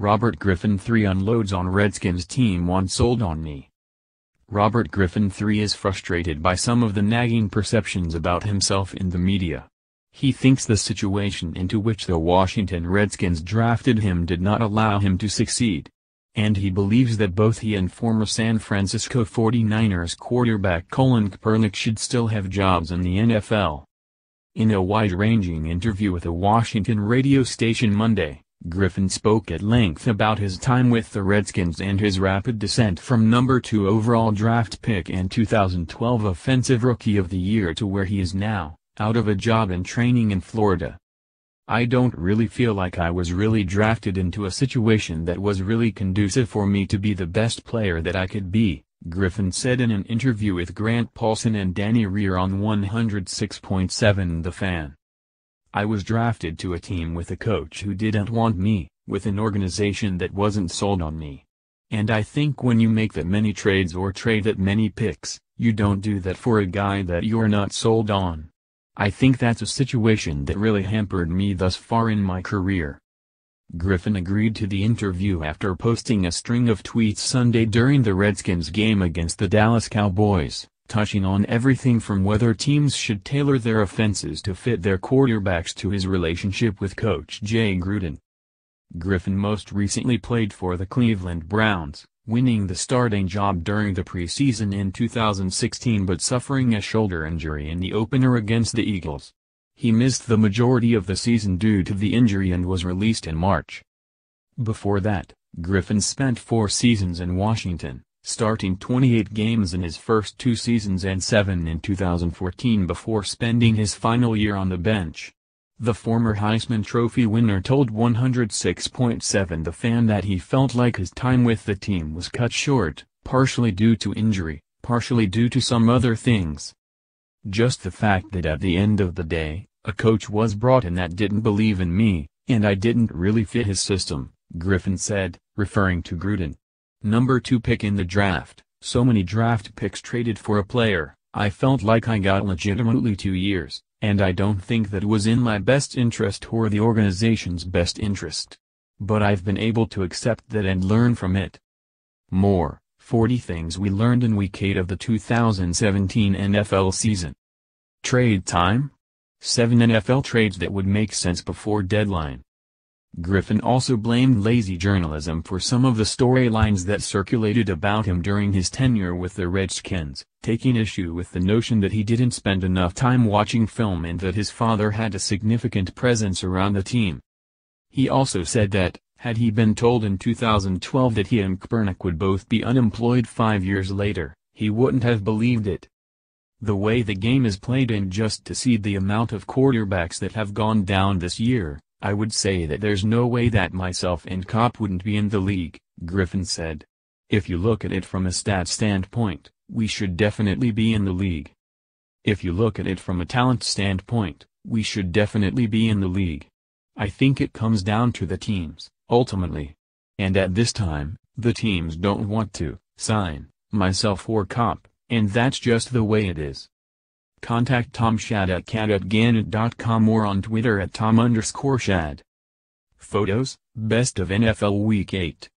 Robert Griffin III unloads on Redskins team once sold on me. Robert Griffin III is frustrated by some of the nagging perceptions about himself in the media. He thinks the situation into which the Washington Redskins drafted him did not allow him to succeed. And he believes that both he and former San Francisco 49ers quarterback Colin Kaepernick should still have jobs in the NFL. In a wide-ranging interview with a Washington radio station Monday, Griffin spoke at length about his time with the Redskins and his rapid descent from number 2 overall draft pick and 2012 Offensive Rookie of the Year to where he is now, out of a job and training in Florida. "I don't really feel like I was really drafted into a situation that was really conducive for me to be the best player that I could be," Griffin said in an interview with Grant Paulsen and Danny Rouhier on 106.7 The Fan. "I was drafted to a team with a coach who didn't want me, with an organization that wasn't sold on me. And I think when you make that many trades or trade that many picks, you don't do that for a guy that you're not sold on. I think that's a situation that really hampered me thus far in my career." Griffin agreed to the interview after posting a string of tweets Sunday during the Redskins game against the Dallas Cowboys, touching on everything from whether teams should tailor their offenses to fit their quarterbacks to his relationship with coach Jay Gruden. Griffin most recently played for the Cleveland Browns, winning the starting job during the preseason in 2016 but suffering a shoulder injury in the opener against the Eagles. He missed the majority of the season due to the injury and was released in March. Before that, Griffin spent 4 seasons in Washington, starting 28 games in his first 2 seasons and 7 in 2014 before spending his final year on the bench. The former Heisman Trophy winner told 106.7 The Fan that he felt like his time with the team was cut short, partially due to injury, partially due to some other things. "Just the fact that at the end of the day, a coach was brought in that didn't believe in me, and I didn't really fit his system," Griffin said, referring to Gruden. "Number 2 pick in the draft, so many draft picks traded for a player, I felt like I got legitimately 2 years, and I don't think that was in my best interest or the organization's best interest. But I've been able to accept that and learn from it." More, 40 things we learned in Week 8 of the 2017 NFL season. Trade time? 7 NFL trades that would make sense before deadline. Griffin also blamed lazy journalism for some of the storylines that circulated about him during his tenure with the Redskins, taking issue with the notion that he didn't spend enough time watching film and that his father had a significant presence around the team. He also said that, had he been told in 2012 that he and Kaepernick would both be unemployed 5 years later, he wouldn't have believed it. "The way the game is played and just to see the amount of quarterbacks that have gone down this year, I would say that there's no way that myself and Kopp wouldn't be in the league," Griffin said. "If you look at it from a stats standpoint, we should definitely be in the league. If you look at it from a talent standpoint, we should definitely be in the league. I think it comes down to the teams, ultimately. And at this time, the teams don't want to sign myself or Kopp, and that's just the way it is." Contact Tom Shad at cat@gannett.com or on Twitter at Tom_Shad. Photos, Best of NFL Week 8.